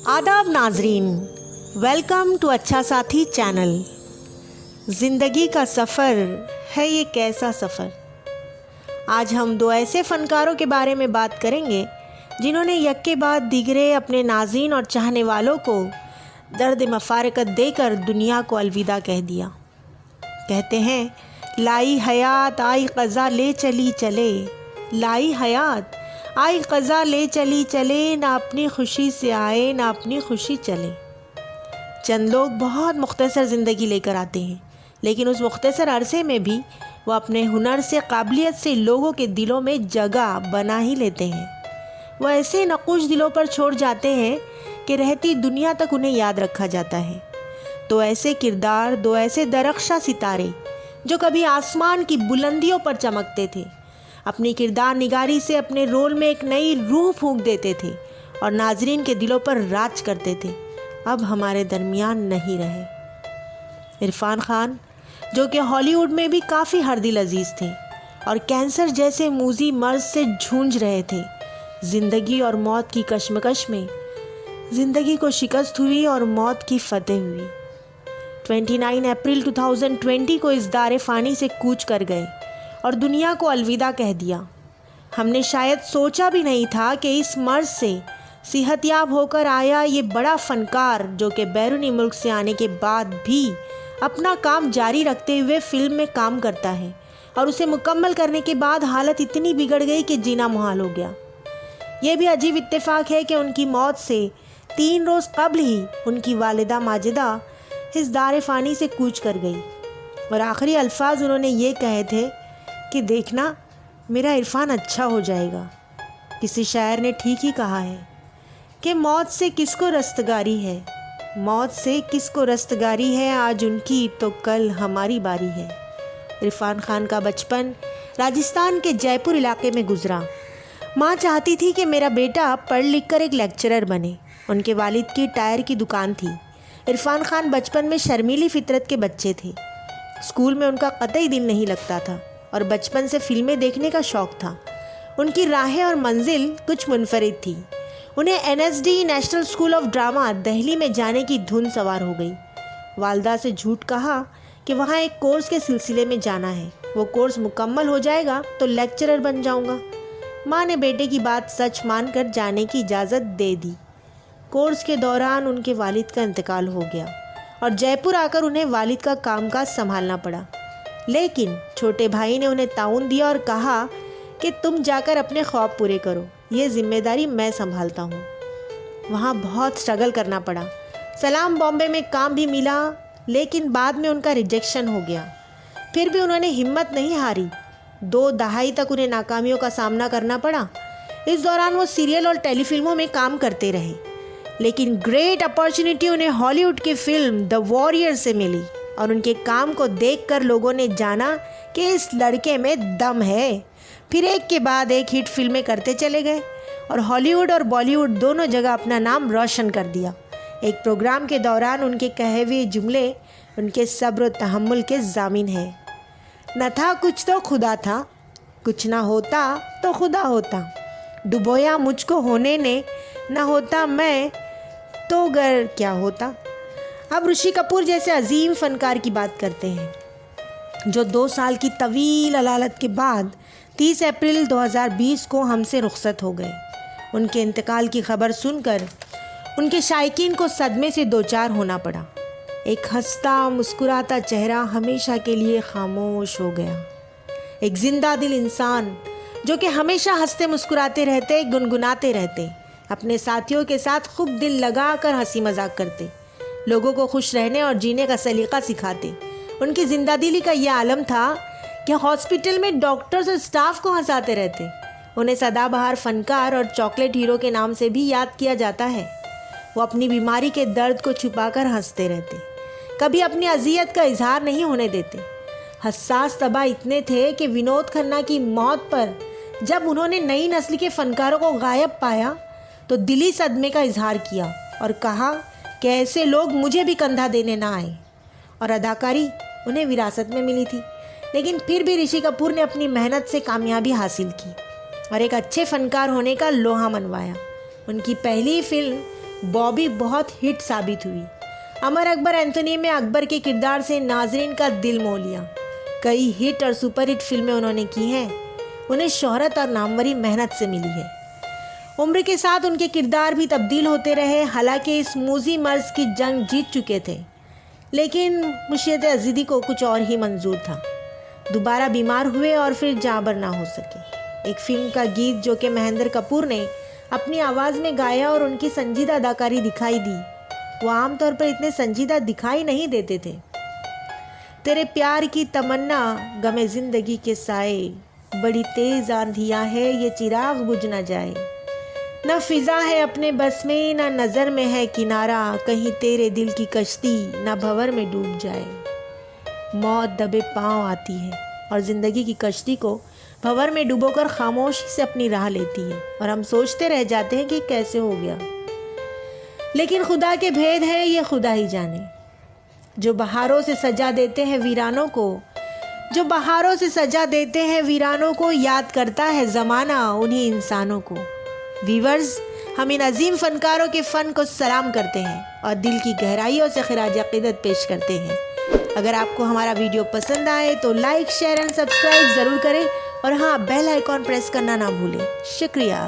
आदाब नाजरीन, welcome to अच्छा साथी चैनल। ज़िंदगी का सफ़र है ये कैसा सफ़र। आज हम दो ऐसे फ़नकारों के बारे में बात करेंगे जिन्होंने यक के बाद दिगरे अपने नाज़रीन और चाहने वालों को दर्द मफ़ारकत देकर दुनिया को अलविदा कह दिया। कहते हैं, लाई हयात आई क़ज़ा ले चली चले, लाई हयात आई क़ज़ा ले चली चले, ना अपनी खुशी से आए ना अपनी खुशी चले। चंद लोग बहुत मुख्तसर ज़िंदगी लेकर आते हैं, लेकिन उस मुख्तसर अरसे में भी वो अपने हुनर से, काबिलियत से लोगों के दिलों में जगह बना ही लेते हैं। वो ऐसे नक़ूश दिलों पर छोड़ जाते हैं कि रहती दुनिया तक उन्हें याद रखा जाता है। तो ऐसे किरदार, दो ऐसे दरख्शा सितारे जो कभी आसमान की बुलंदियों पर चमकते थे, अपनी किरदार निगारी से अपने रोल में एक नई रूह फूंक देते थे और नाजरीन के दिलों पर राज करते थे, अब हमारे दरमियान नहीं रहे। इरफान खान, जो कि हॉलीवुड में भी काफ़ी हरदिल अजीज़ थे और कैंसर जैसे मूजी मर्ज से जूझ रहे थे। ज़िंदगी और मौत की कश्मकश में ज़िंदगी को शिकस्त हुई और मौत की फतेह हुई। 29 अप्रैल 2020 को इस दारे फ़ानी से कूच कर गए और दुनिया को अलविदा कह दिया। हमने शायद सोचा भी नहीं था कि इस मर्ज से सेहतयाब होकर आया ये बड़ा फ़नकार, जो कि बैरूनी मुल्क से आने के बाद भी अपना काम जारी रखते हुए फ़िल्म में काम करता है और उसे मुकम्मल करने के बाद हालत इतनी बिगड़ गई कि जीना मुहाल हो गया। ये भी अजीब इत्तेफाक है कि उनकी मौत से 3 रोज़ कबल ही उनकी वालिदा माजिदा इस दारे फ़ानी से कूच कर गई और आखिरी अल्फाज उन्होंने ये कहे थे कि देखना, मेरा इरफान अच्छा हो जाएगा। किसी शायर ने ठीक ही कहा है कि मौत से किसको रस्तगारी है, मौत से किसको रस्तगारी है, आज उनकी तो कल हमारी बारी है। इरफान खान का बचपन राजस्थान के जयपुर इलाके में गुजरा। माँ चाहती थी कि मेरा बेटा पढ़ लिख कर एक लेक्चरर बने। उनके वालिद की टायर की दुकान थी। इरफान खान बचपन में शर्मीली फितरत के बच्चे थे। स्कूल में उनका कतई दिल नहीं लगता था और बचपन से फिल्में देखने का शौक़ था। उनकी राहें और मंजिल कुछ मुनफरिद थी। उन्हें NSD national school of drama Delhi में जाने की धुन सवार हो गई। वालदा से झूठ कहा कि वहाँ एक कोर्स के सिलसिले में जाना है, वो कोर्स मुकम्मल हो जाएगा तो लेक्चरर बन जाऊँगा। माँ ने बेटे की बात सच मानकर जाने की इजाज़त दे दी। कोर्स के दौरान उनके वालिद का इंतकाल हो गया और जयपुर आकर उन्हें वालिद का कामकाज संभालना पड़ा। लेकिन छोटे भाई ने उन्हें ताउन दिया और कहा कि तुम जाकर अपने ख्वाब पूरे करो, ये जिम्मेदारी मैं संभालता हूँ। वहाँ बहुत स्ट्रगल करना पड़ा। सलाम बॉम्बे में काम भी मिला, लेकिन बाद में उनका रिजेक्शन हो गया। फिर भी उन्होंने हिम्मत नहीं हारी। 2 दहाई तक उन्हें नाकामियों का सामना करना पड़ा। इस दौरान वो सीरियल और टेलीफिल्मों में काम करते रहे, लेकिन ग्रेट अपॉर्चुनिटी उन्हें हॉलीवुड की फिल्म द वॉरियर से मिली और उनके काम को देखकर लोगों ने जाना कि इस लड़के में दम है। फिर एक के बाद एक हिट फिल्में करते चले गए और हॉलीवुड और बॉलीवुड दोनों जगह अपना नाम रोशन कर दिया। एक प्रोग्राम के दौरान उनके कहे हुए जुमले उनके सब्र और तहम्मुल के ज़ामिन है। न था कुछ तो खुदा था, कुछ ना होता तो खुदा होता, डुबोया मुझको होने ने, न होता मैं तो गर क्या होता। अब ऋषि कपूर जैसे अजीम फ़नकार की बात करते हैं, जो 2 साल की तवील अलालत के बाद 30 अप्रैल 2020 को हमसे रुखसत हो गए। उनके इंतकाल की खबर सुनकर उनके शायकीन को सदमे से दोचार होना पड़ा। एक हंसता मुस्कुराता चेहरा हमेशा के लिए खामोश हो गया। एक जिंदा दिल इंसान जो कि हमेशा हंसते मुस्कुराते रहते, गुनगुनाते रहते, अपने साथियों के साथ खूब दिल लगा कर हंसी मजाक करते, लोगों को खुश रहने और जीने का सलीका सिखाते। उनकी जिंदादिली का यह आलम था कि हॉस्पिटल में डॉक्टर्स और स्टाफ को हंसाते रहते। उन्हें सदाबहार फ़नकार और चॉकलेट हीरो के नाम से भी याद किया जाता है। वो अपनी बीमारी के दर्द को छुपाकर हंसते रहते, कभी अपनी अजियत का इजहार नहीं होने देते। हसास तबाह इतने थे कि विनोद खन्ना की मौत पर जब उन्होंने नई नस्ल के फ़नकारों को गायब पाया तो दिली सदमे का इजहार किया और कहा कि ऐसे लोग मुझे भी कंधा देने ना आए। और अदाकारी उन्हें विरासत में मिली थी, लेकिन फिर भी ऋषि कपूर ने अपनी मेहनत से कामयाबी हासिल की और एक अच्छे फ़नकार होने का लोहा मनवाया। उनकी पहली फिल्म बॉबी बहुत हिट साबित हुई। अमर अकबर एंथोनी में अकबर के किरदार से नाजरीन का दिल मोह लिया। कई हिट और सुपरहिट फिल्में उन्होंने की हैं। उन्हें शोहरत और नामवरी मेहनत से मिली है। उम्र के साथ उनके किरदार भी तब्दील होते रहे। हालांकि इस मूजी मर्ज की जंग जीत चुके थे, लेकिन मुर्शिद अजीदी को कुछ और ही मंजूर था। दोबारा बीमार हुए और फिर जाबर ना हो सके। एक फिल्म का गीत जो कि महेंद्र कपूर ने अपनी आवाज़ में गाया और उनकी संजीदा अदाकारी दिखाई दी, वो आमतौर पर इतने संजीदा दिखाई नहीं देते थे। तेरे प्यार की तमन्ना गमे ज़िंदगी के साए, बड़ी तेज़ आंधियाँ है ये चिराग बुझ न जाए। न फिज़ा है अपने बस में, न नज़र में है किनारा, कहीं तेरे दिल की कश्ती न भंवर में डूब जाए। मौत दबे पाँव आती है और ज़िंदगी की कश्ती को भंवर में डुबोकर खामोशी से अपनी राह लेती है और हम सोचते रह जाते हैं कि कैसे हो गया। लेकिन खुदा के भेद है ये खुदा ही जाने। जो बहारों से सजा देते हैं वीरानों को, जो बहारों से सजा देते हैं वीरानों को, याद करता है ज़माना उन्हीं इंसानों को। व्यूअर्स, हम इन अजीम फ़नकारों के फ़न को सलाम करते हैं और दिल की गहराइयों से खिराज अक़ीदत पेश करते हैं। अगर आपको हमारा वीडियो पसंद आए तो लाइक, शेयर एंड सब्सक्राइब ज़रूर करें और हाँ, बेल आइकॉन प्रेस करना ना भूलें। शुक्रिया।